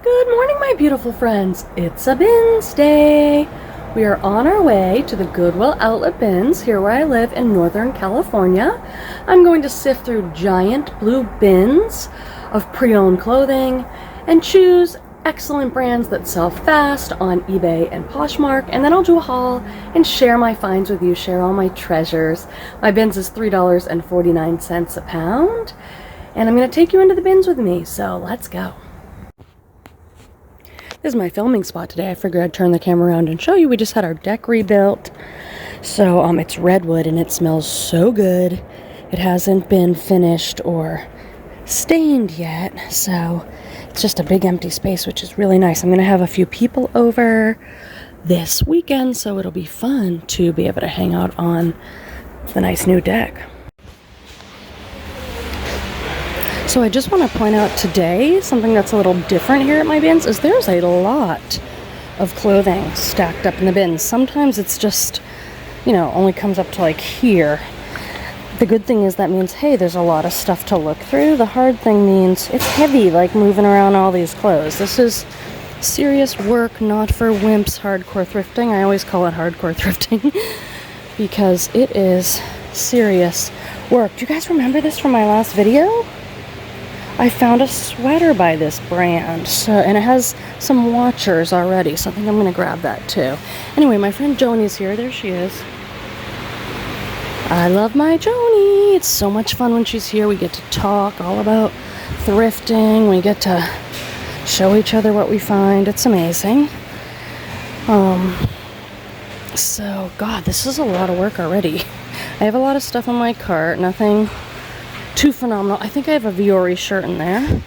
Good morning, my beautiful friends. It's a bins day. We are on our way to the Goodwill Outlet Bins here where I live in Northern California. I'm going to sift through giant blue bins of pre-owned clothing and choose excellent brands that sell fast on eBay and Poshmark, and then I'll do a haul and share my finds with you, share all my treasures. My bins is $3.49 a pound, and I'm going to take you into the bins with me, so let's go. This is my filming spot today. I figured I'd turn the camera around and show you. We just had our deck rebuilt. So it's redwood and it smells so good. It hasn't been finished or stained yet. So it's just a big empty space, which is really nice. I'm going to have a few people over this weekend, so it'll be fun to be able to hang out on the nice new deck. So I just want to point out today, something that's a little different here at my bins is there's a lot of clothing stacked up in the bins. Sometimes it's just, only comes up to like here. The good thing is that means, hey, there's a lot of stuff to look through. The hard thing means it's heavy, like moving around all these clothes. This is serious work, not for wimps, hardcore thrifting. I always call it hardcore thrifting because it is serious work. Do you guys remember this from my last video? I found a sweater by this brand, and it has some watchers already, so I think I'm going to grab that too. Anyway, my friend Joni's here. There she is. I love my Joni. It's so much fun when she's here. We get to talk all about thrifting. We get to show each other what we find. It's amazing. So, God, this is a lot of work already. I have a lot of stuff on my cart. Nothing too phenomenal. I think I have a Viore shirt in there,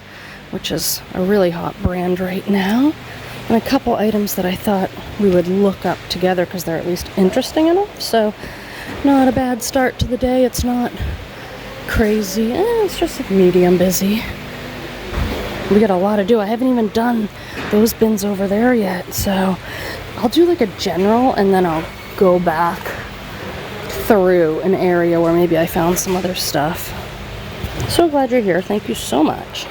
which is a really hot brand right now, and a couple items that I thought we would look up together because they're at least interesting enough. So not a bad start to the day. It's not crazy. It's just like medium busy. We got a lot to do. I haven't even done those bins over there yet, so I'll do like a general and then I'll go back through an area where maybe I found some other stuff. So glad you're here. Thank you so much.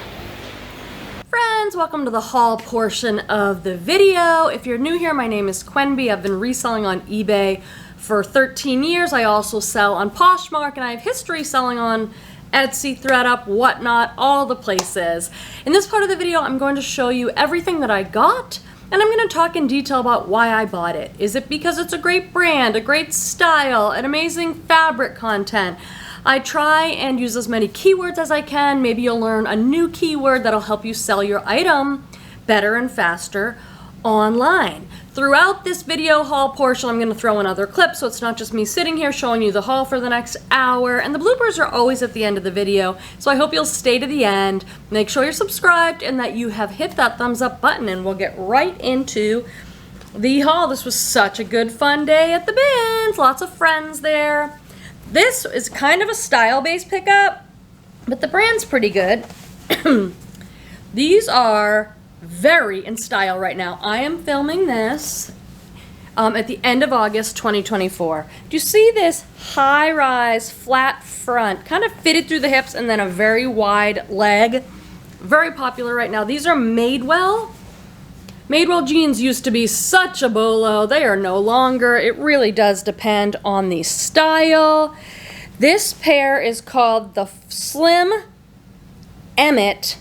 Friends, welcome to the haul portion of the video. If you're new here, my name is Quenby. I've been reselling on eBay for 13 years. I also sell on Poshmark, and I have history selling on Etsy, Thredup, whatnot, all the places. In this part of the video, I'm going to show you everything that I got, and I'm going to talk in detail about why I bought it. Is it because it's a great brand, a great style, an amazing fabric content? I try and use as many keywords as I can. Maybe you'll learn a new keyword that'll help you sell your item better and faster online. Throughout this video haul portion, I'm going to throw in other clips, so it's not just me sitting here showing you the haul for the next hour. And the bloopers are always at the end of the video, so I hope you'll stay to the end. Make sure you're subscribed and that you have hit that thumbs up button, and we'll get right into the haul. This was such a good, fun day at the bins. Lots of friends there. This is kind of a style-based pickup, but the brand's pretty good. These are very in style right now. I am filming this at the end of August 2024. Do you see this high-rise, flat front, kind of fitted through the hips and then a very wide leg? Very popular right now. These are Madewell. Madewell jeans used to be such a bolo. They are no longer. It really does depend on the style. This pair is called the Slim Emmett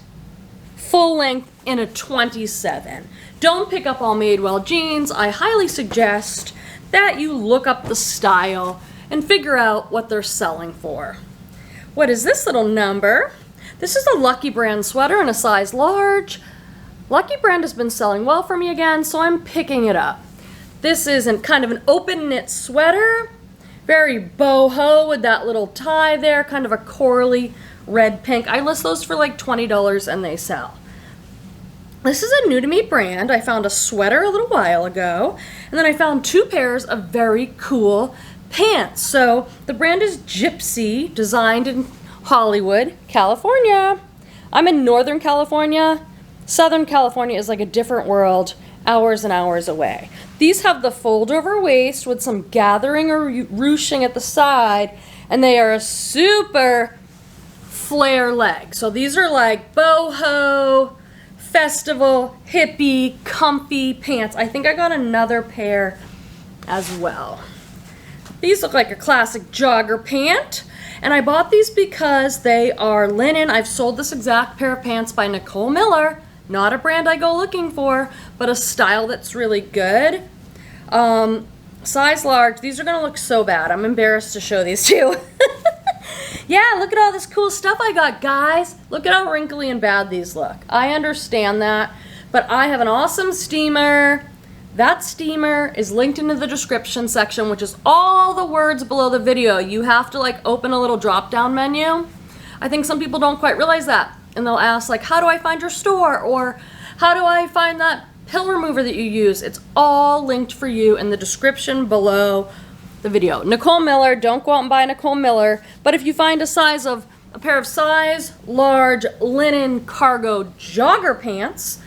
full length in a 27. Don't pick up all Madewell jeans. I highly suggest that you look up the style and figure out what they're selling for. What is this little number? This is a Lucky Brand sweater in a size large. Lucky Brand has been selling well for me again, so I'm picking it up. This is kind of an open knit sweater, very boho with that little tie there, kind of a corally red pink. I list those for like $20 and they sell. This is a new to me brand. I found a sweater a little while ago, and then I found two pairs of very cool pants. So the brand is Gypsy, designed in Hollywood, California. I'm in Northern California. Southern California is like a different world, hours and hours away. These have the fold over waist with some gathering or ruching at the side, and they are a super flare leg. So these are like boho, festival, hippie, comfy pants. I think I got another pair as well. These look like a classic jogger pant. And I bought these because they are linen. I've sold this exact pair of pants by Nicole Miller. Not a brand I go looking for, but a style that's really good. Size large. These are gonna look so bad. I'm embarrassed to show these to you. Yeah, look at all this cool stuff I got, guys. Look at how wrinkly and bad these look. I understand that, but I have an awesome steamer. That steamer is linked into the description section, which is all the words below the video. You have to like open a little drop-down menu. I think some people don't quite realize that. And they'll ask like, how do I find your store? Or how do I find that pill remover that you use? It's all linked for you in the description below the video. Nicole Miller, don't go out and buy Nicole Miller. But if you find a pair of size large linen cargo jogger pants,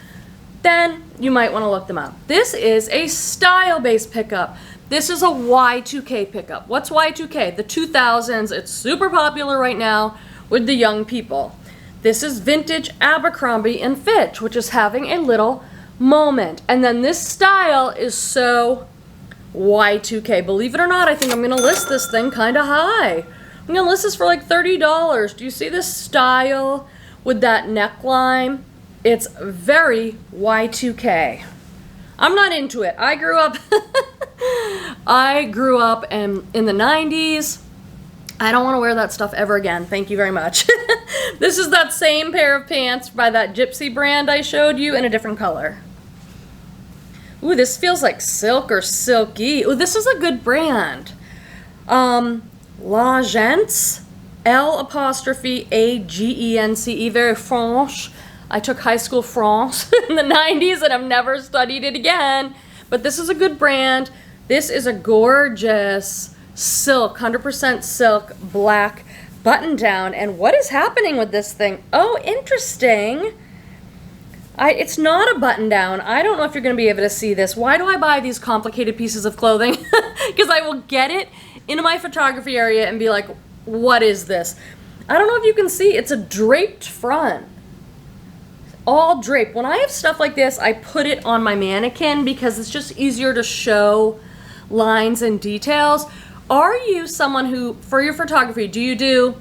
then you might want to look them up. This is a style-based pickup. This is a Y2K pickup. What's Y2K? The 2000s. It's super popular right now with the young people. This is vintage Abercrombie and Fitch, which is having a little moment. And then this style is so Y2K. Believe it or not, I think I'm going to list this thing kind of high. I'm going to list this for like $30. Do you see this style with that neckline? It's very Y2K. I'm not into it. I grew up in the 90s. I don't want to wear that stuff ever again. Thank you very much. This is that same pair of pants by that Gypsy brand I showed you in a different color. Ooh, this feels like silk or silky. Ooh, this is a good brand. L'Agence, L'Agence, very French. I took high school France in the 90s and I've never studied it again. But this is a good brand. This is a gorgeous silk, 100% silk, black button down. And what is happening with this thing? Oh, interesting. It's not a button down. I don't know if you're going to be able to see this. Why do I buy these complicated pieces of clothing? Because I will get it into my photography area and be like, what is this? I don't know if you can see. It's a draped front. All draped. When I have stuff like this, I put it on my mannequin because it's just easier to show lines and details. Are you someone who, for your photography, do you do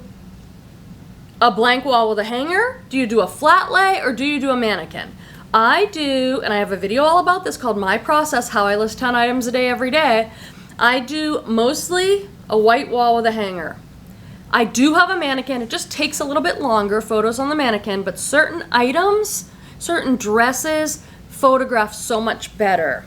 a blank wall with a hanger? Do you do a flat lay? Or do you do a mannequin? I do, and I have a video all about this called My Process, How I List 10 Items a Day every day. I do mostly a white wall with a hanger. I do have a mannequin. It just takes a little bit longer, photos on the mannequin, but certain items, certain dresses, photograph so much better.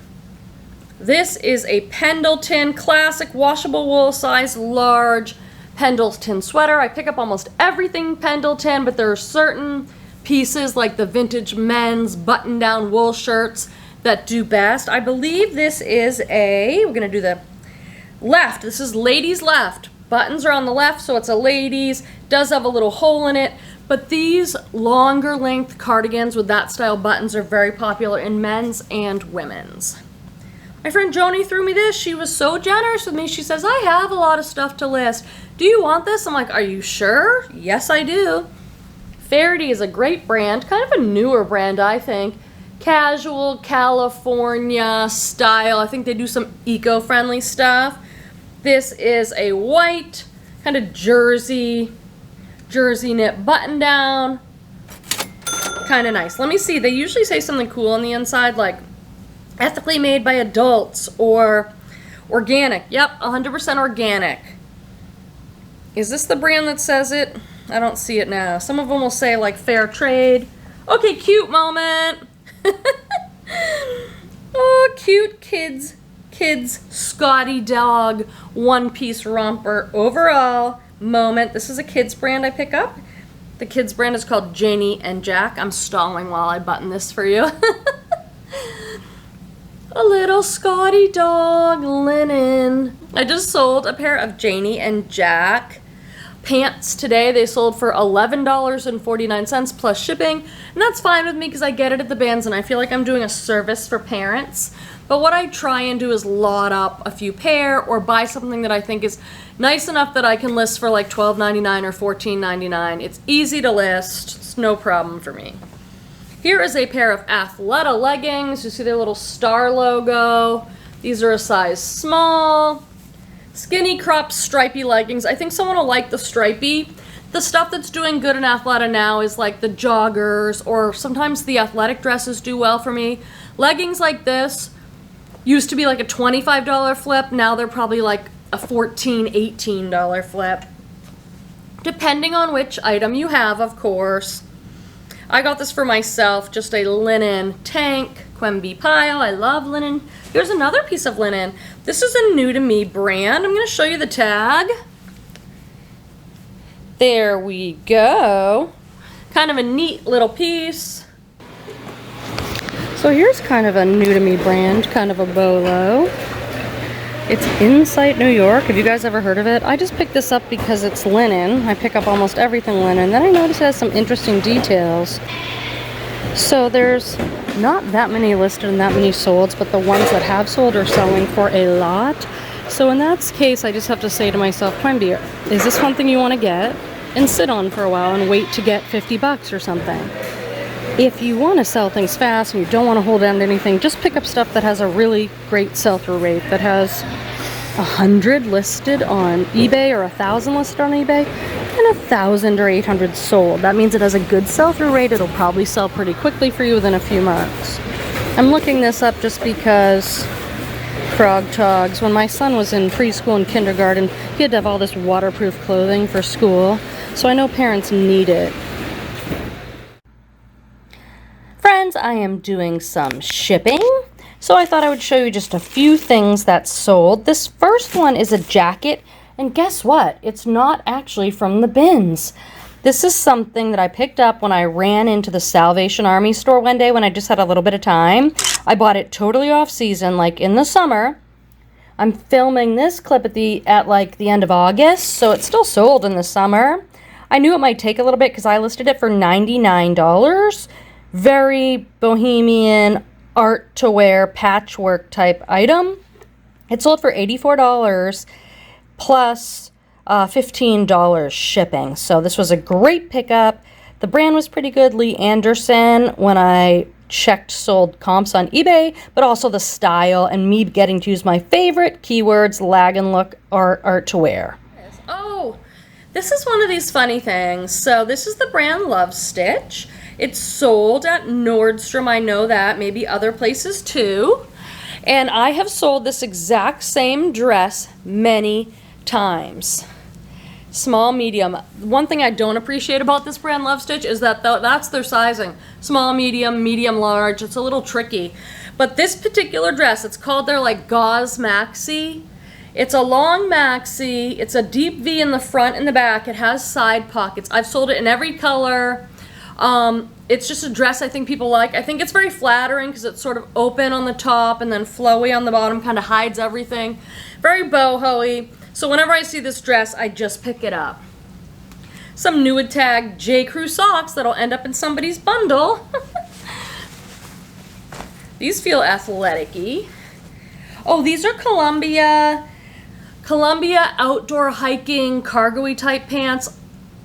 This is a Pendleton classic washable wool size large Pendleton sweater. I pick up almost everything Pendleton, but there are certain pieces like the vintage men's button-down wool shirts that do best. I believe this is we're gonna do the left. This is ladies left. Buttons are on the left, so it's a ladies. Does have a little hole in it, but these longer length cardigans with that style buttons are very popular in men's and women's. My friend Joni threw me this. She was so generous with me. She says, I have a lot of stuff to list. Do you want this? I'm like, are you sure? Yes, I do. Faherty is a great brand, kind of a newer brand, I think. Casual, California style. I think they do some eco-friendly stuff. This is a white, kind of jersey knit button down. Kind of nice. Let me see. They usually say something cool on the inside, like ethically made by adults or organic. Yep, 100% organic. Is this the brand that says it? I don't see it now. Some of them will say like fair trade. Okay, cute moment. Oh, cute kids Scotty dog one-piece romper overall moment. This is a kids brand I pick up. The kids brand is called Janie and Jack. I'm stalling while I button this for you. A little Scotty dog linen. I just sold a pair of Janie and Jack pants today. They sold for $11.49 plus shipping, and that's fine with me because I get it at the bins and I feel like I'm doing a service for parents. But what I try and do is lot up a few pair or buy something that I think is nice enough that I can list for like $12.99 or $14.99. It's easy to list. It's no problem for me. Here is a pair of Athleta leggings. You see their little star logo. These are a size small. Skinny cropped stripy leggings. I think someone will like the stripy. The stuff that's doing good in Athleta now is like the joggers, or sometimes the athletic dresses do well for me. Leggings like this used to be like a $25 flip. Now they're probably like a $14, $18 flip. Depending on which item you have, of course. I got this for myself, just a linen tank, Quenby pile. I love linen. Here's another piece of linen. This is a new to me brand. I'm going to show you the tag. There we go. Kind of a neat little piece. So here's kind of a new to me brand, kind of a bolo. It's Insight New York. Have you guys ever heard of it? I just picked this up because it's linen. I pick up almost everything linen. Then I noticed it has some interesting details. So there's not that many listed and that many sold, but the ones that have sold are selling for a lot. So in that case, I just have to say to myself, Quenby, is this one thing you want to get and sit on for a while and wait to get 50 bucks or something? If you want to sell things fast and you don't want to hold on to anything, just pick up stuff that has a really great sell-through rate, that has 100 listed on eBay or 1,000 listed on eBay and 1,000 or 800 sold. That means it has a good sell-through rate. It'll probably sell pretty quickly for you within a few months. I'm looking this up just because Frog Togs, when my son was in preschool and kindergarten, he had to have all this waterproof clothing for school. So I know parents need it. Friends, I am doing some shipping, so I thought I would show you just a few things that sold. This first one is a jacket, and guess what? It's not actually from the bins. This is something that I picked up when I ran into the Salvation Army store one day when I just had a little bit of time. I bought it totally off season, like in the summer. I'm filming this clip at like the end of August, so it's still sold in the summer. I knew it might take a little bit because I listed it for $99. Very bohemian, art to wear, patchwork type item. It sold for $84 plus $15 shipping. So this was a great pickup. The brand was pretty good, Lee Anderson, when I checked sold comps on eBay, but also the style and me getting to use my favorite keywords, lag and look, art to wear. Oh, this is one of these funny things. So this is the brand Love Stitch. It's sold at Nordstrom, I know that, maybe other places too. And I have sold this exact same dress many times. Small, medium. One thing I don't appreciate about this brand, Love Stitch, is that that's their sizing. Small, medium, medium, large. It's a little tricky. But this particular dress, it's called their like gauze maxi. It's a long maxi. It's a deep V in the front and the back. It has side pockets. I've sold it in every color. It's just a dress I think people like. I think it's very flattering because it's sort of open on the top and then flowy on the bottom, kind of hides everything. Very boho-y. So whenever I see this dress, I just pick it up. Some new tag J. Crew socks that'll end up in somebody's bundle. These feel athletic-y. Oh, these are Columbia outdoor hiking cargo-y type pants.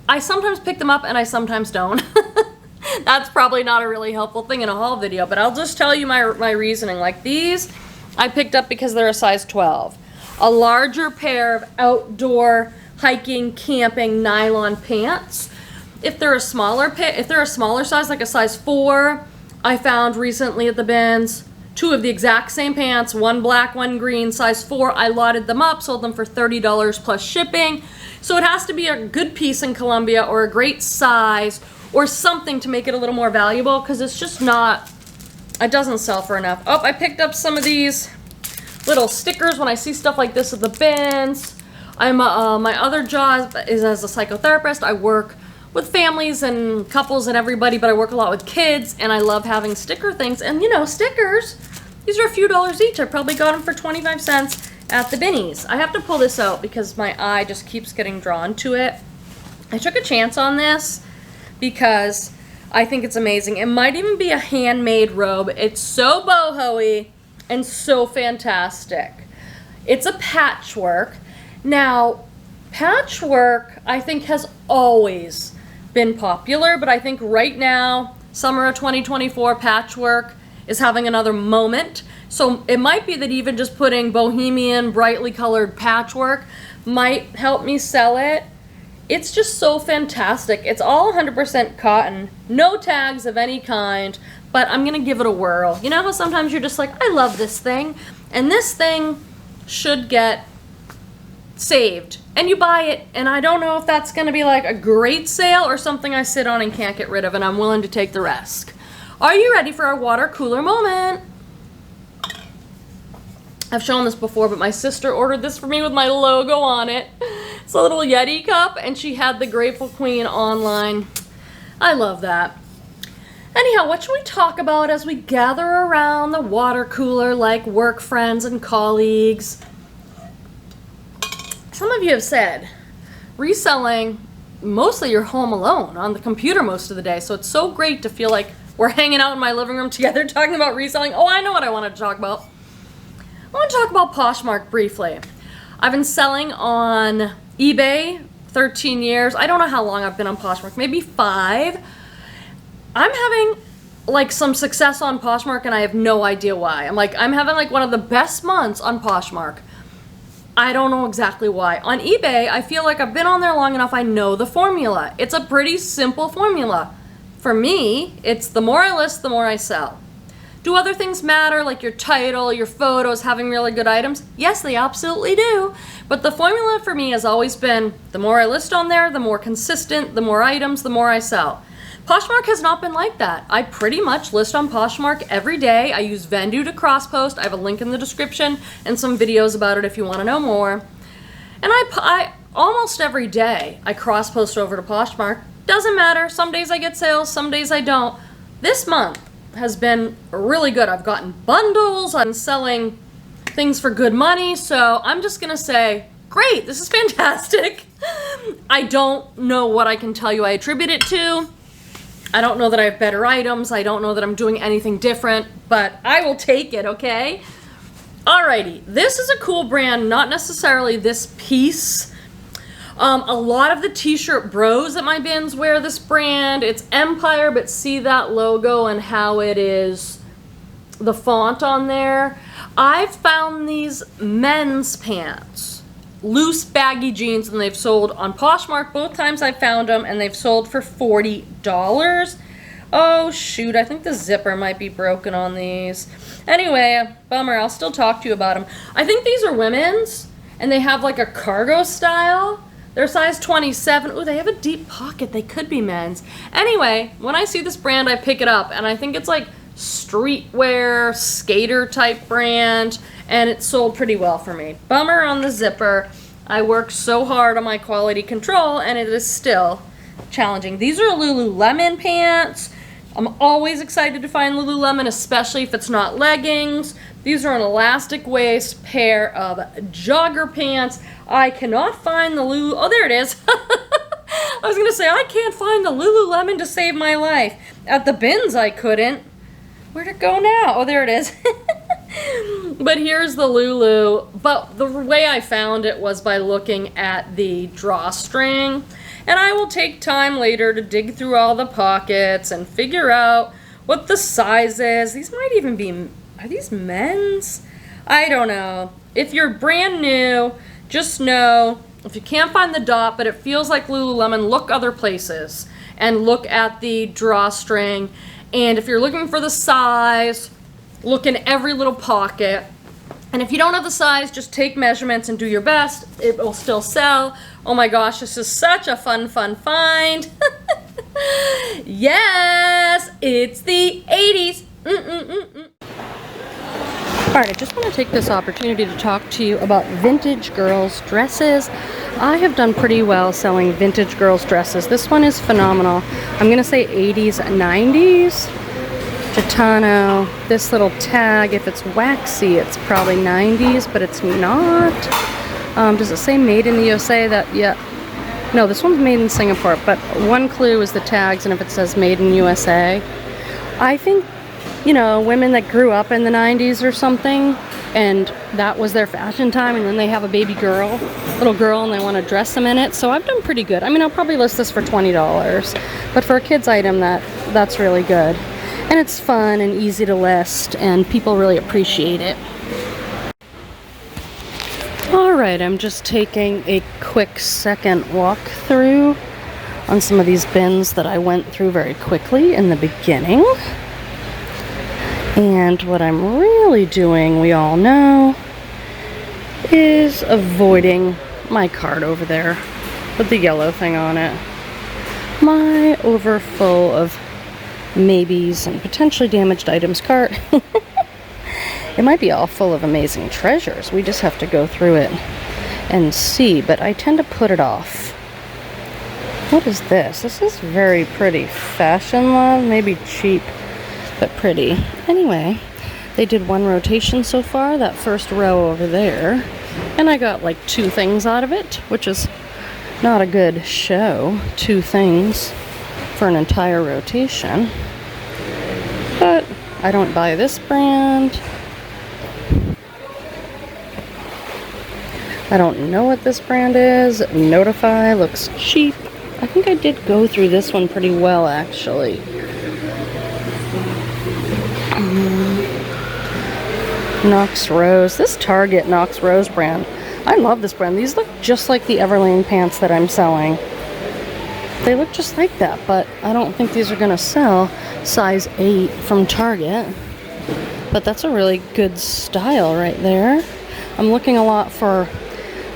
I sometimes pick them up and I sometimes don't. That's probably not a really helpful thing in a haul video, but I'll just tell you my reasoning. Like these, I picked up because they're a size 12. A larger pair of outdoor hiking, camping nylon pants. If they're a smaller size, like a size 4, I found recently at the bins 2 of the exact same pants, one black, one green, size 4. I lotted them up, sold them for $30 plus shipping. So it has to be a good piece in Columbia or a great size or something to make it a little more valuable, because it's just not, it doesnse sell for enough. Oh, I picked up some of these little stickers when I see stuff like this at the bins. My other job is as a psychotherapist. I work with families and couples and everybody, but I work a lot with kids, and I love having sticker things. And you know, stickers, these are a few dollars each. I probably got them for 25 cents at the Binnies. I have to pull this out because my eye just keeps getting drawn to it. I took a chance on this because I think it's amazing. It might even be a handmade robe. It's so boho-y and so fantastic. It's a patchwork. Now, patchwork I think has always been popular, but I think right now Summer of 2024 patchwork is having another moment. So it might be that even just putting bohemian, brightly colored patchwork might help me sell it. It's just so fantastic. It's all 100% cotton, no tags of any kind, but I'm gonna give it a whirl. You know how sometimes you're just like, I love this thing, and this thing should get saved, and you buy it, and I don't know if that's gonna be like a great sale or something I sit on and can't get rid of, and I'm willing to take the risk. Are you ready for our water cooler moment? I've shown this before, but my sister ordered this for me with my logo on it. It's a little Yeti cup, and she had the Grateful Queen online. I love that. Anyhow, what should we talk about as we gather around the water cooler like work friends and colleagues? Some of you have said, reselling, mostly you're home alone on the computer most of the day, so it's so great to feel like we're hanging out in my living room together talking about reselling. Oh, I know what I wanted to talk about. I want to talk about Poshmark briefly. I've been selling on eBay 13 years. I don't know how long I've been on Poshmark, maybe 5. I'm having like some success on Poshmark and I have no idea why. I'm having like one of the best months on Poshmark. I don't know exactly why. On eBay, I feel like I've been on there long enough, I know the formula. It's a pretty simple formula. For me, it's the more I list, the more I sell. Do other things matter, like your title, your photos, having really good items? Yes, they absolutely do. But the formula for me has always been, the more I list on there, the more consistent, the more items, the more I sell. Poshmark has not been like that. I pretty much list on Poshmark every day. I use Vendu to cross-post. I have a link in the description and some videos about it if you want to know more. And I almost every day, I cross-post over to Poshmark. Doesn't matter. Some days I get sales, some days I don't. This month has been really good. I've gotten bundles, I'm selling things for good money, so I'm just gonna say, great, this is fantastic. I don't know what I can tell you I attribute it to. I don't know that I have better items, I don't know that I'm doing anything different, but I will take it, okay? Alrighty, this is a cool brand, not necessarily this piece. A lot of the t-shirt bros at my bins wear this brand. It's Empire, but see that logo and how it is, the font on there. I've found these men's pants, loose baggy jeans, and they've sold on Poshmark both times I found them, and they've sold for $40. Oh shoot, I think the zipper might be broken on these. Anyway, bummer, I'll still talk to you about them. I think these are women's, and they have like a cargo style. They're size 27. Ooh, they have a deep pocket. They could be men's. Anyway, when I see this brand, I pick it up, and I think it's like streetwear, skater type brand, and it sold pretty well for me. Bummer on the zipper. I worked so hard on my quality control, and it is still challenging. These are Lululemon pants. I'm always excited to find Lululemon, especially if it's not leggings. These are an elastic waist pair of jogger pants. I cannot find the oh, there it is. I was gonna say, I can't find the Lululemon to save my life. At the bins, I couldn't. Where'd it go now? Oh, there it is. But here's the Lulu. But the way I found it was by looking at the drawstring. And I will take time later to dig through all the pockets and figure out what the size is. These might even be, are these men's? I don't know. If you're brand new, just know, if you can't find the dot, but it feels like Lululemon, look other places and look at the drawstring. And if you're looking for the size, look in every little pocket. And if you don't have the size, just take measurements and do your best. It will still sell. Oh my gosh, this is such a fun find. Yes, it's the 80s. Alright, I just want to take this opportunity to talk to you about vintage girls' dresses. I have done pretty well selling vintage girls' dresses. This one is phenomenal. I'm going to say 80s, 90s. Gitano. This little tag, if it's waxy, it's probably 90s, but it's not. Does it say made in the USA? Yeah. No, this one's made in Singapore, but one clue is the tags, and if it says made in USA. I think, you know, women that grew up in the 90s or something, and that was their fashion time, and then they have a baby girl, little girl, and they want to dress them in it. So I've done pretty good. I mean, I'll probably list this for $20. But for a kid's item, that's really good. And it's fun and easy to list, and people really appreciate it. Alright, I'm just taking a quick second walk through on some of these bins that I went through very quickly in the beginning. And what I'm really doing, we all know, is avoiding my cart over there with the yellow thing on it. My overfull of maybes and potentially damaged items cart. It might be all full of amazing treasures. We just have to go through it and see, but I tend to put it off. What is this? This is very pretty. Fashion Love, maybe cheap, but pretty. Anyway, they did one rotation so far, that first row over there, and I got like 2 things out of it, which is not a good show. 2 things for an entire rotation. But I don't buy this brand. I don't know what this brand is. Notify looks cheap. I think I did go through this one pretty well, actually. Knox Rose. This Target Knox Rose brand. I love this brand. These look just like the Everlane pants that I'm selling. They look just like that, but I don't think these are going to sell size 8 from Target. But that's a really good style right there. I'm looking a lot for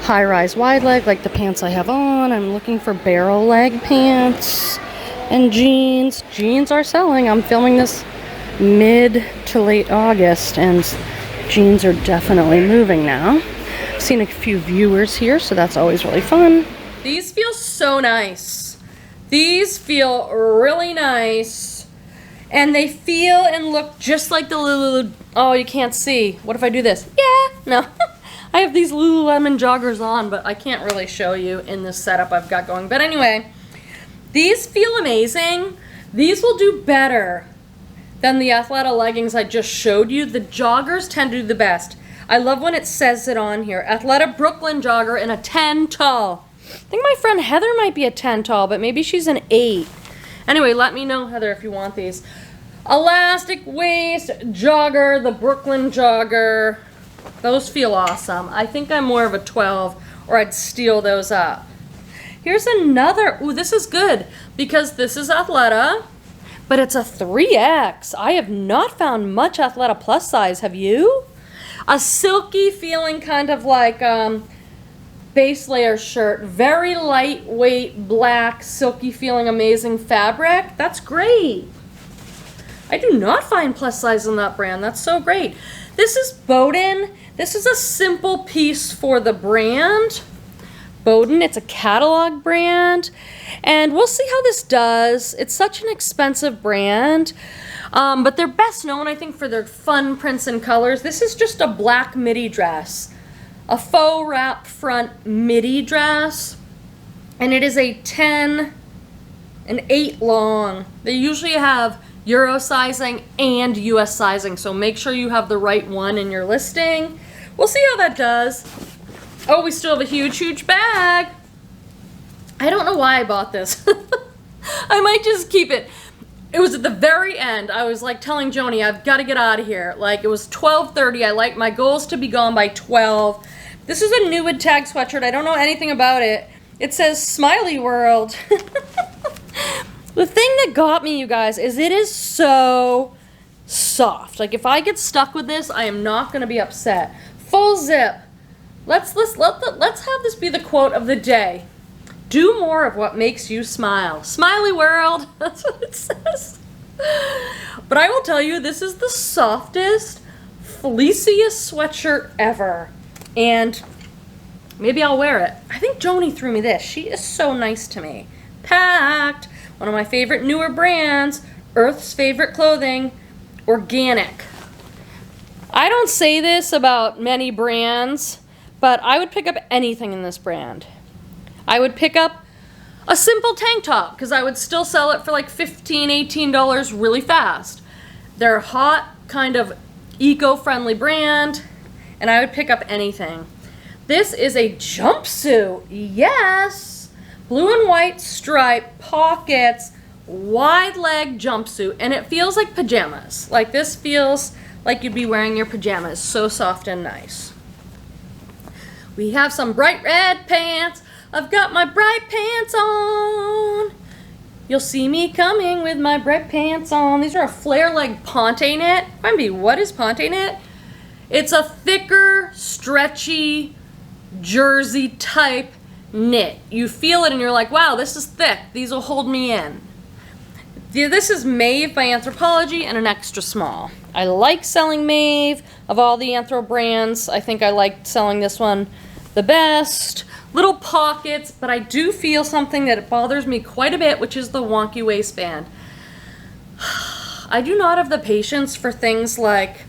high-rise wide leg, like the pants I have on. I'm looking for barrel leg pants and jeans. Jeans are selling. I'm filming this mid to late August, and jeans are definitely moving now. I've seen a few viewers here, so that's always really fun. These feel so nice. These feel really nice. And they feel and look just like the Lululemon. Oh, you can't see. What if I do this? Yeah, no. I have these Lululemon joggers on, but I can't really show you in this setup I've got going. But anyway, these feel amazing. These will do better than the Athleta leggings I just showed you. The joggers tend to do the best. I love when it says it on here. Athleta Brooklyn jogger in a 10 tall. I think my friend Heather might be a 10 tall, but maybe she's an 8. Anyway, let me know, Heather, if you want these. Elastic waist jogger, the Brooklyn jogger. Those feel awesome. I think I'm more of a 12, or I'd steal those up. Here's another. Ooh, this is good because this is Athleta, but it's a 3X. I have not found much Athleta plus size. Have you? A silky feeling, kind of like base layer shirt. Very lightweight, black, silky feeling, amazing fabric. That's great. I do not find plus size in that brand. That's so great. This is Bowden. This is a simple piece for the brand. Bowden, it's a catalog brand. And we'll see how this does. It's such an expensive brand. But they're best known, I think, for their fun prints and colors. This is just a black midi dress. A faux wrap front midi dress. And it is a 10 and 8 long. They usually have Euro sizing and US sizing, so make sure you have the right one in your listing. We'll see how that does. Oh, we still have a huge bag. I don't know why I bought this. I might just keep it. It was at the very end. I was like telling Joni, I've got to get out of here. Like, it was 12:30. I like my goals to be gone by 12. This is a Newwood tag sweatshirt. I don't know anything about it. It says Smiley World. The thing that got me, you guys, is it is so soft. Like, if I get stuck with this, I am not going to be upset. Full zip. Let's have this be the quote of the day. Do more of what makes you smile. Smiley World. That's what it says. But I will tell you, this is the softest, fleeciest sweatshirt ever. And maybe I'll wear it. I think Joni threw me this. She is so nice to me. Packed. One of my favorite newer brands, Earth's Favorite Clothing, organic. I don't say this about many brands, but I would pick up anything in this brand. I would pick up a simple tank top because I would still sell it for like $15, $18 really fast. They're a hot, kind of eco-friendly brand, and I would pick up anything. This is a jumpsuit. Yes! Blue and white stripe, pockets, wide leg jumpsuit, and it feels like pajamas. Like this feels like you'd be wearing your pajamas. So soft and nice. We have some bright red pants. I've got my bright pants on. You'll see me coming with my bright pants on. These are a flare leg ponte knit. Quenby, what is ponte knit? It's a thicker, stretchy, jersey type knit. You feel it and you're like, wow, this is thick. These will hold me in. This is Maeve by Anthropologie and an extra small. I like selling Maeve of all the Anthro brands. I think I like selling this one the best. Little pockets, but I do feel something that bothers me quite a bit, which is the wonky waistband. I do not have the patience for things like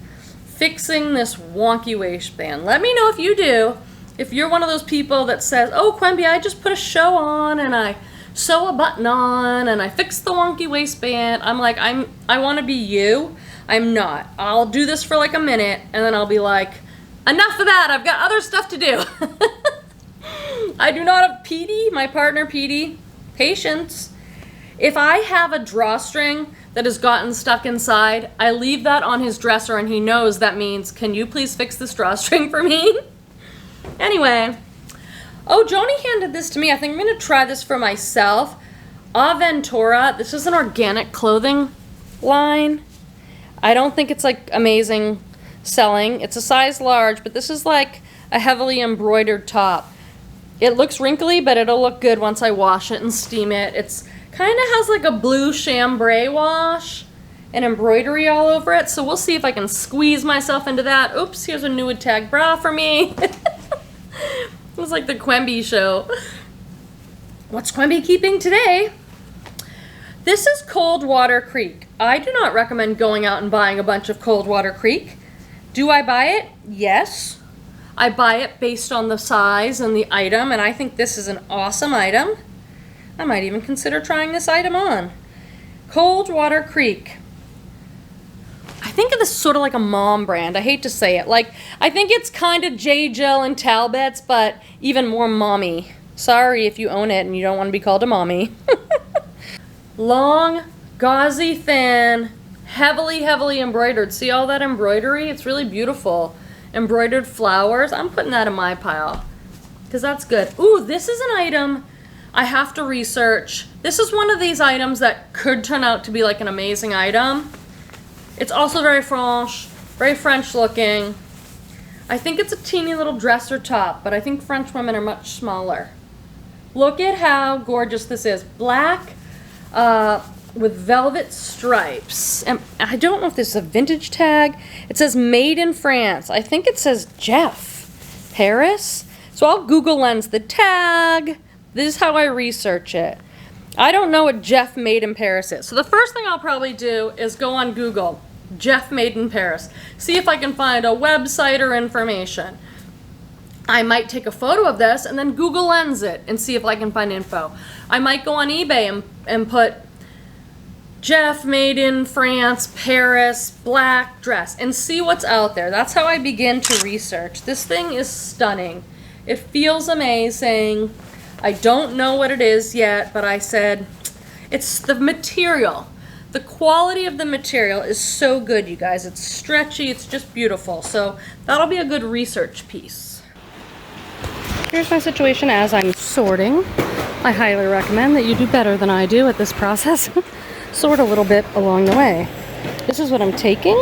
fixing this wonky waistband. Let me know if you do. If you're one of those people that says, oh, Quenby, I just put a show on and I sew a button on and I fix the wonky waistband. I'm like, I want to be you. I'm not. I'll do this for like a minute and then I'll be like, enough of that. I've got other stuff to do. I do not have Petey, my partner Petey, patience. If I have a drawstring that has gotten stuck inside, I leave that on his dresser and he knows that means, can you please fix this drawstring for me? Anyway, oh, Joni handed this to me. I think I'm going to try this for myself. Aventura. This is an organic clothing line. I don't think it's like amazing selling. It's a size large, but this is like a heavily embroidered top. It looks wrinkly, but it'll look good once I wash it and steam it. It's kind of has like a blue chambray wash and embroidery all over it. So we'll see if I can squeeze myself into that. Oops, here's a new tag bra for me. It was like the Quenby show. What's Quenby keeping today? This is Coldwater Creek. I do not recommend going out and buying a bunch of Coldwater Creek. Do I buy it? Yes. I buy it based on the size and the item, and I think this is an awesome item. I might even consider trying this item on. Coldwater Creek. I think of this sort of like a mom brand. I hate to say it. Like, I think it's kind of J. Jill and Talbot's, but even more mommy. Sorry if you own it and you don't want to be called a mommy. Long, gauzy, thin, heavily embroidered. See all that embroidery? It's really beautiful. Embroidered flowers. I'm putting that in my pile because that's good. Ooh, this is an item I have to research. This is one of these items that could turn out to be like an amazing item. It's also very French looking. I think it's a teeny little dresser top, but I think French women are much smaller. Look at how gorgeous this is. Black with velvet stripes. And I don't know if this is a vintage tag. It says made in France. I think it says Jeff Paris. So I'll Google Lens the tag. This is how I research it. I don't know what Jeff made in Paris is. So the first thing I'll probably do is go on Google. Jeff made in Paris. See if I can find a website or information. I might take a photo of this and then Google Lens it and see if I can find info. I might go on eBay and put Jeff made in France, Paris, black dress, and see what's out there. That's how I begin to research. This thing is stunning. It feels amazing. I don't know what it is yet, but I said it's the material. The quality of the material is so good, you guys. It's stretchy, it's just beautiful. So that'll be a good research piece. Here's my situation as I'm sorting. I highly recommend that you do better than I do at this process. Sort a little bit along the way. This is what I'm taking.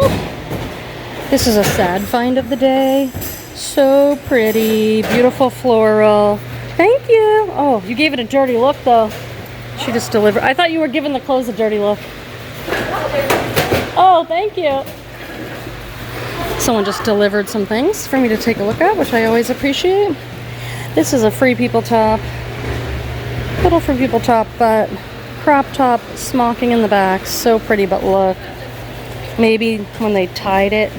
This is a sad find of the day. So pretty, beautiful floral. Thank you. Oh, you gave it a dirty look though. She just delivered. I thought you were giving the clothes a dirty look. Oh, thank you. Someone just delivered some things for me to take a look at, which I always appreciate. This is a Free People top. Little Free People top, but crop top, smocking in the back. So pretty, but look. Maybe when they tied it.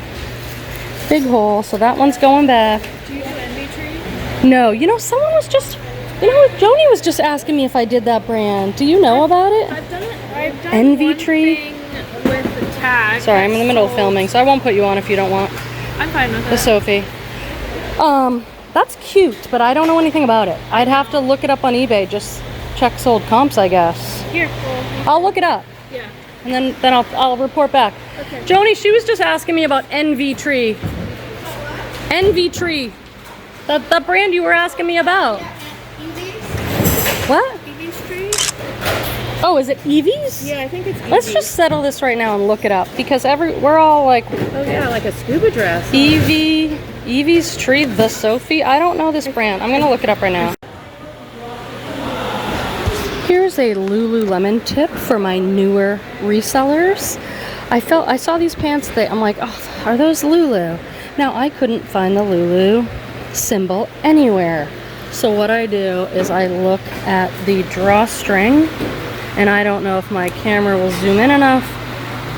Big hole, so that one's going back. Do you do Envy Tree? No, you know, someone was just, you know, Joni was just asking me if I did that brand. Do you know about it? I've done it. I've done Envy one Tree? thing with the tag. Sorry, I'm in the middle of filming, so I won't put you on if you don't want. I'm fine with it. The Sophie. That's cute, but I don't know anything about it. I'd have to look it up on eBay, just check sold comps, I guess. Here. Well, I'll look it up. yeah. And then I'll report back. Okay. Joni, she was just asking me about Envy Tree. Envy Tree. The brand you were asking me about. What? Evie's tree? Oh, is it Evie's? Yeah, I think it's Evie's. Let's just settle this right now and look it up because we're all like Oh yeah, like a scuba dress. Evie's Tree, the Sophie. I don't know this brand. I'm gonna look it up right now. Here's a Lululemon tip for my newer resellers. I saw these pants that I'm like, oh, are those Lulu? Now I couldn't find the Lulu symbol anywhere. So what I do is I look at the drawstring, and I don't know if my camera will zoom in enough,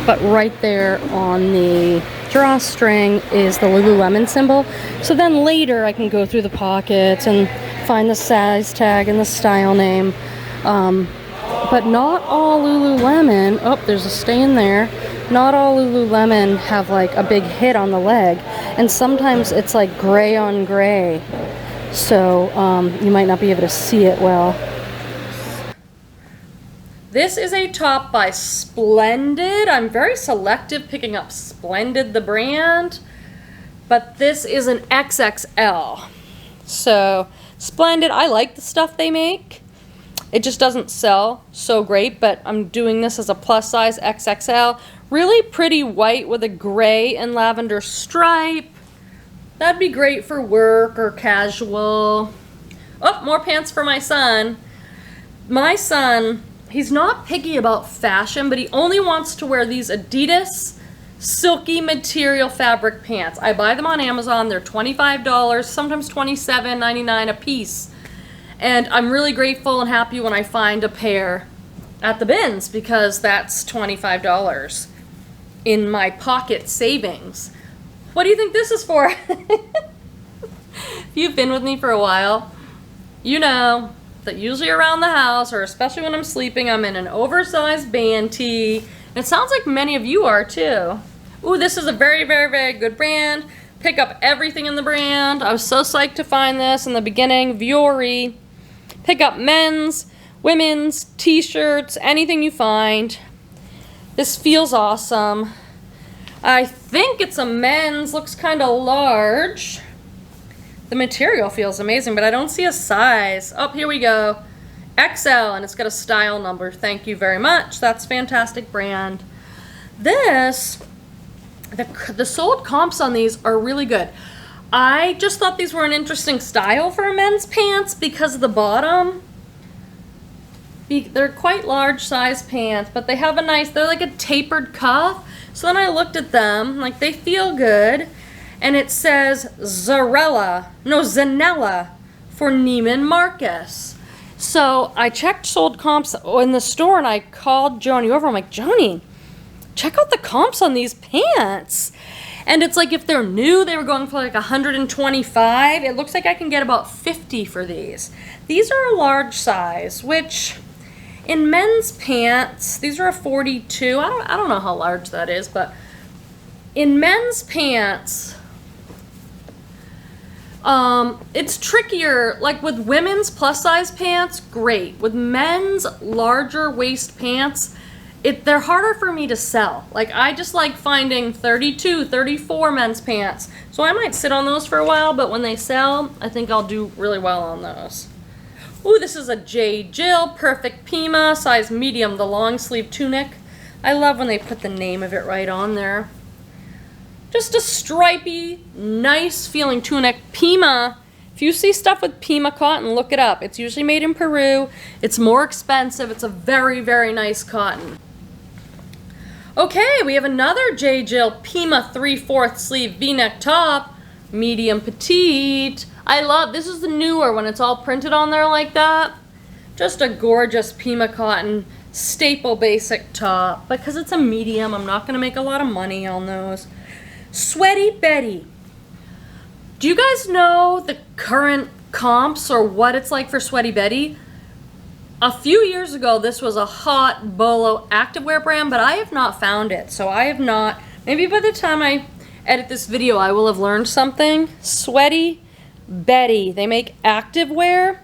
but right there on the drawstring is the Lululemon symbol. So then later I can go through the pockets and find the size tag and the style name. But not all Lululemon, oh, there's a stain there. Not all Lululemon have like a big hit on the leg, and sometimes it's like gray on gray. So you might not be able to see it well. This is a top by Splendid. I'm very selective picking up Splendid, the brand, but this is an XXL. So Splendid, I like the stuff they make. It just doesn't sell so great, but I'm doing this as a plus size XXL. Really pretty white with a gray and lavender stripe. That'd be great for work or casual. Oh, more pants for my son. My son, he's not picky about fashion, but he only wants to wear these Adidas silky material fabric pants. I buy them on Amazon. They're $25, sometimes $27.99 a piece. And I'm really grateful and happy when I find a pair at the bins because that's $25 in my pocket savings. What do you think this is for? If you've been with me for a while, you know that usually around the house, or especially when I'm sleeping, I'm in an oversized band tee. And it sounds like many of you are too. Ooh, this is a very, very, very good brand. Pick up everything in the brand. I was so psyched to find this in the beginning. Vuori. Pick up men's, women's, t-shirts, anything you find. This feels awesome. I think it's a men's, looks kind of large. The material feels amazing, but I don't see a size. Oh, here we go. XL, and it's got a style number. Thank you very much. That's fantastic brand. This, the sold comps on these are really good. I just thought these were an interesting style for men's pants because of the bottom. They're quite large size pants, but they have a nice, they're like a tapered cuff. So then I looked at them, like they feel good. And it says Zanella for Neiman Marcus. So I checked sold comps in the store and I called Joni over. I'm like, Joni, check out the comps on these pants. And it's like if they're new, they were going for like 125. It looks like I can get about 50 for these. These are a large size, which in men's pants, these are a 42. I don't know how large that is, but in men's pants, it's trickier. Like with women's plus size pants, great. With men's larger waist pants, they're harder for me to sell. Like I just like finding 32, 34 men's pants. So I might sit on those for a while, but when they sell, I think I'll do really well on those. Ooh, this is a J. Jill Perfect Pima, size medium, the long sleeve tunic. I love when they put the name of it right on there. Just a stripy, nice feeling tunic. Pima, if you see stuff with Pima cotton, look it up. It's usually made in Peru. It's more expensive. It's a very, very nice cotton. Okay, we have another J. Jill Pima 3/4 sleeve V-neck top, medium petite. I love, this is the newer one. It's all printed on there like that. Just a gorgeous Pima cotton staple basic top. Because it's a medium, I'm not going to make a lot of money on those. Sweaty Betty. Do you guys know the current comps or what it's like for Sweaty Betty? A few years ago, this was a hot bolo activewear brand, but I have not found it. So I have not, maybe by the time I edit this video, I will have learned something. Sweaty Betty, they make activewear.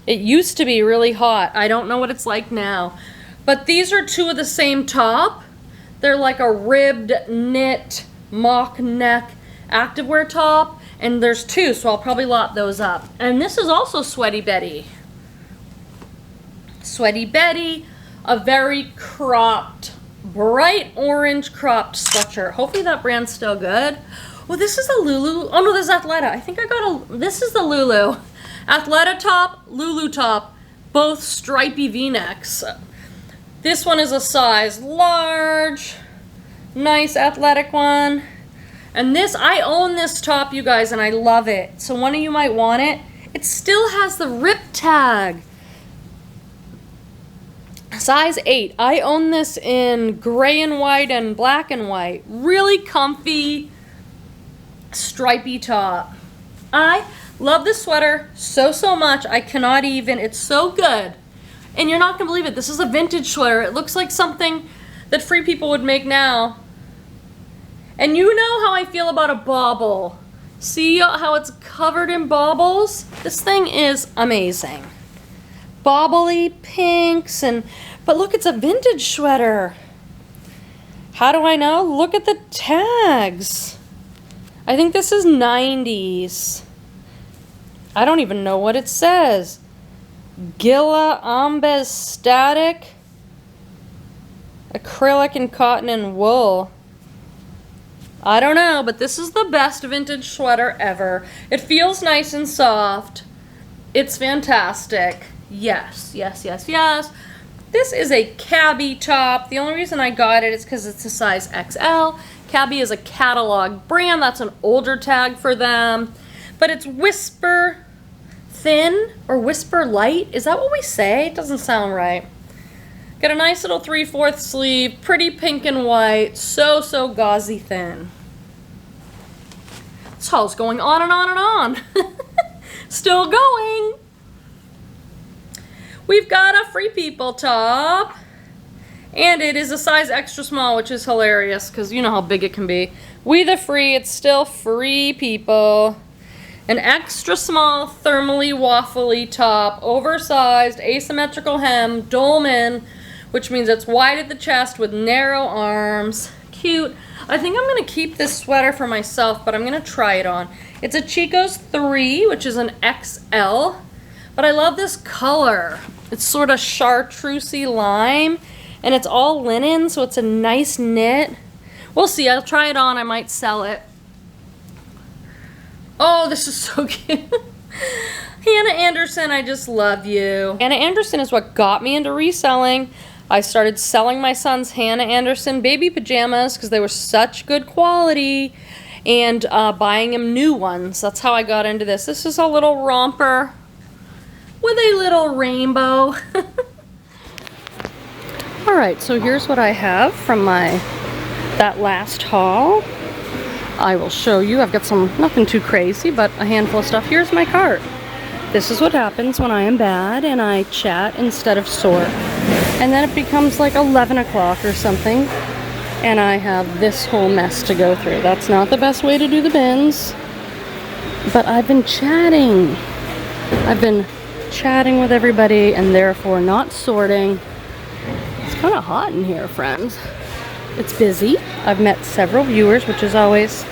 It used to be really hot. I don't know what it's like now. But these are two of the same top. They're like a ribbed knit mock neck activewear top, and there's two, so I'll probably lot those up. And this is also Sweaty Betty. Sweaty Betty, a very cropped, bright orange cropped sweatshirt. Hopefully that brand's still good. Well, this is a Lulu. Oh no, this is Athleta. I think I got a, this is the Lulu. Athleta top, Lulu top, both stripy V-necks. This one is a size large, nice athletic one. And this, I own this top, you guys, and I love it. So one of you might want it. It still has the rip tag. Size 8. I own this in gray and white and black and white. Really comfy, stripy top. I love this sweater so much. I cannot even. It's so good. And you're not going to believe it. This is a vintage sweater. It looks like something that Free People would make now. And you know how I feel about a bauble. See how it's covered in baubles? This thing is amazing. Baubly pinks and... But look, it's a vintage sweater. How do I know? Look at the tags. I think this is 90s. I don't even know what it says. Gila Ambes Static. Acrylic and cotton and wool. I don't know, but this is the best vintage sweater ever. It feels nice and soft. It's fantastic. Yes, yes, yes, yes. This is a Cabby top. The only reason I got it is because it's a size XL. Cabby is a catalog brand. That's an older tag for them. But it's whisper thin or whisper light. Is that what we say? It doesn't sound right. Got a nice little 3/4 sleeve, pretty pink and white, so gauzy thin. This haul's going on and on and on. Still going. We've got a Free People top, and it is a size extra small, which is hilarious because you know how big it can be. We the Free, it's still Free People. An extra small thermally waffly top, oversized, asymmetrical hem, dolman, which means it's wide at the chest with narrow arms. Cute. I think I'm going to keep this sweater for myself, but I'm going to try it on. It's a Chico's 3, which is an XL, but I love this color. It's sort of chartreusey lime, and it's all linen, so it's a nice knit. We'll see. I'll try it on. I might sell it. Oh, this is so cute. Hannah Anderson, I just love you. Hannah Anderson is what got me into reselling. I started selling my son's Hannah Anderson baby pajamas because they were such good quality, and buying him new ones. That's how I got into this. This is a little romper with a little rainbow. Alright, so here's what I have from that last haul. I will show you. I've got nothing too crazy, but a handful of stuff. Here's my cart. This is what happens when I am bad and I chat instead of sort. And then it becomes like 11 o'clock or something, and I have this whole mess to go through. That's not the best way to do the bins, but I've been chatting. I've been chatting with everybody and therefore not sorting. It's kind of hot in here, friends. It's busy. I've met several viewers, which is always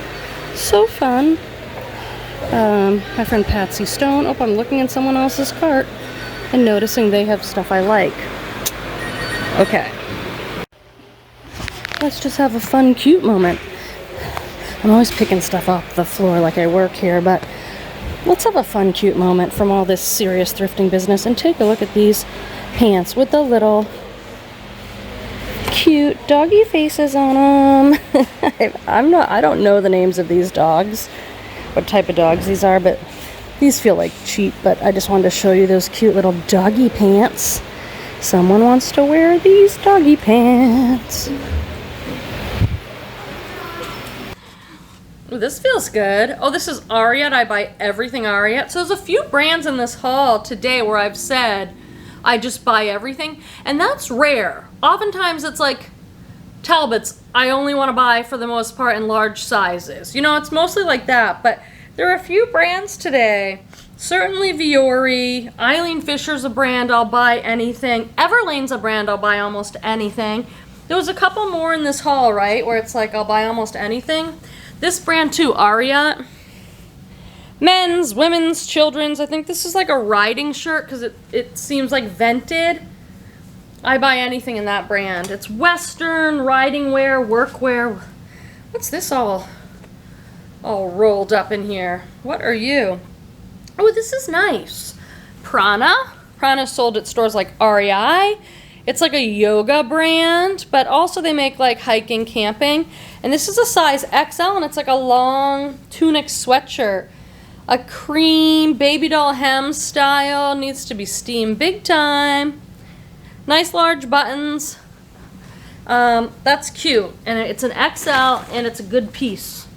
so fun. My friend Patsy Stone. Oh, I'm looking in someone else's cart and noticing they have stuff I like. Okay. Let's just have a fun, cute moment. I'm always picking stuff off the floor like I work here, but let's have a fun, cute moment from all this serious thrifting business and take a look at these pants with the little cute doggy faces on them. I don't know the names of these dogs, what type of dogs these are, but these feel like cheap, but I just wanted to show you those cute little doggy pants. Someone wants to wear these doggy pants. Ooh, this feels good. Oh, this is Ariat. I buy everything Ariat. So there's a few brands in this haul today where I've said I just buy everything, and that's rare. Oftentimes it's like Talbot's, I only want to buy for the most part in large sizes. You know, it's mostly like that, but There are a few brands today. Certainly Viore, Eileen Fisher's a brand I'll buy anything. Everlane's a brand I'll buy almost anything. There was a couple more in this haul, right, where it's like I'll buy almost anything. This brand too, Aria. Men's, women's, children's. I think this is like a riding shirt because it seems like vented. I buy anything in that brand. It's Western, riding wear, work wear. What's this all rolled up in here? What are you? Oh, this is nice. Prana. Prana sold at stores like REI. It's like a yoga brand, but also they make like hiking, camping. And this is a size XL, and it's like a long tunic sweatshirt. A cream baby doll hem style. Needs to be steamed big time. Nice large buttons. That's cute. And it's an XL, and it's a good piece.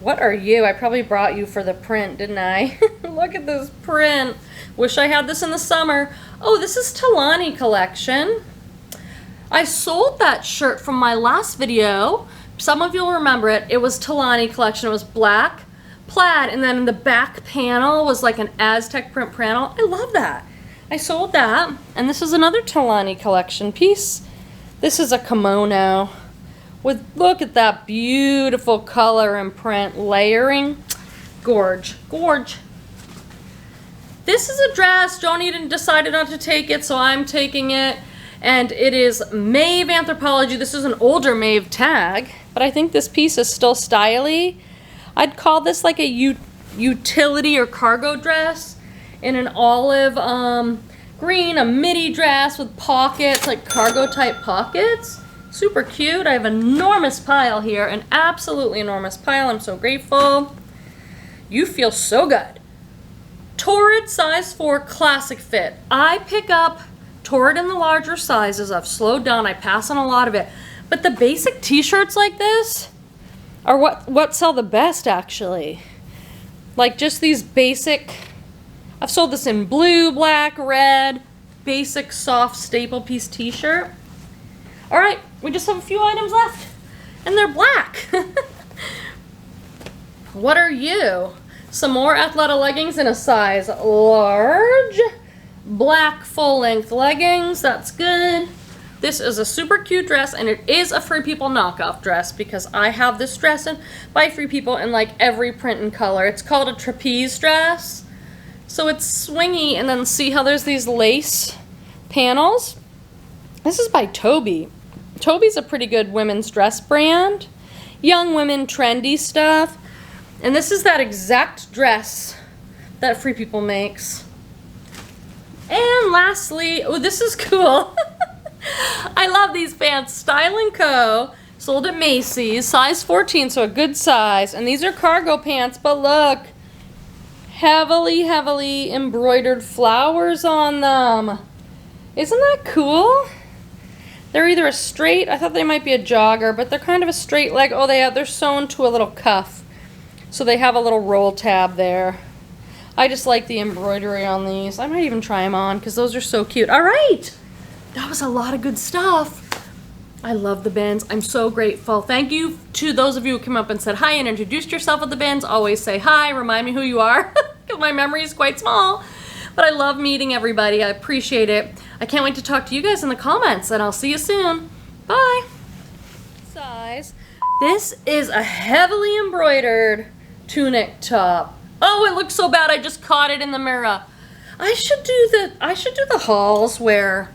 What are you? I probably brought you for the print, didn't I? Look at this print. Wish I had this in the summer. Oh, this is Talani collection. I sold that shirt from my last video. Some of you will remember it. It was Talani collection. It was black, plaid, and then the back panel was like an Aztec print panel. I love that. I sold that. And this is another Talani collection piece. This is a kimono. Look at that beautiful color and print layering. Gorge. Gorge. This is a dress. Joni decided not to take it, so I'm taking it. And it is Maeve Anthropology. This is an older Maeve tag, but I think this piece is still stylish. I'd call this like a utility or cargo dress in an olive green, a midi dress with pockets, like cargo type pockets. Super cute. I have an enormous pile here, an absolutely enormous pile. I'm so grateful. You feel so good. Torrid size 4 classic fit. I pick up Torrid in the larger sizes. I've slowed down. I pass on a lot of it. But the basic t-shirts like this are what sell the best, actually. Like just these basic, I've sold this in blue, black, red, basic soft staple piece t-shirt. All right, we just have a few items left, and they're black. What are you? Some more Athleta leggings in a size large. Black full-length leggings, that's good. This is a super cute dress, and it is a Free People knockoff dress because I have this dress by Free People in like every print and color. It's called a trapeze dress. So it's swingy, and then see how there's these lace panels? This is by Toby. Toby's a pretty good women's dress brand. Young women, trendy stuff. And this is that exact dress that Free People makes. And lastly, oh, this is cool. I love these pants. Style & Co. Sold at Macy's. Size 14, so a good size. And these are cargo pants, but look. Heavily embroidered flowers on them. Isn't that cool? They're either a straight, I thought they might be a jogger, but they're kind of a straight leg. Oh, they're sewn to a little cuff. So they have a little roll tab there. I just like the embroidery on these. I might even try them on because those are so cute. All right. That was a lot of good stuff. I love the bins. I'm so grateful. Thank you to those of you who came up and said hi and introduced yourself at the bins. Always say hi. Remind me who you are because my memory is quite small. But I love meeting everybody. I appreciate it. I can't wait to talk to you guys in the comments, and I'll see you soon. Bye. Size. This is a heavily embroidered tunic top. Oh, it looks so bad. I just caught it in the mirror. I should do the hauls where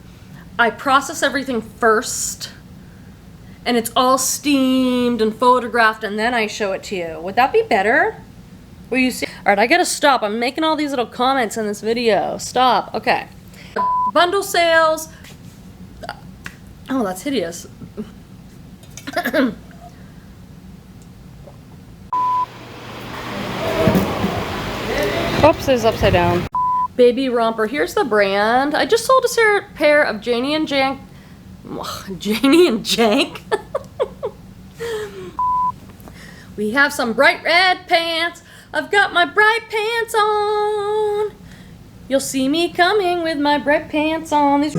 I process everything first, and it's all steamed and photographed, and then I show it to you. Would that be better? Will you see? All right, I gotta stop. I'm making all these little comments in this video. Stop. Okay. Bundle sales. Oh, that's hideous. Oops, it's upside down. Baby romper. Here's the brand. I just sold a pair of Janie and Jank. Janie and Jank. We have some bright red pants. I've got my bright pants on. You'll see me coming with my bright pants on. These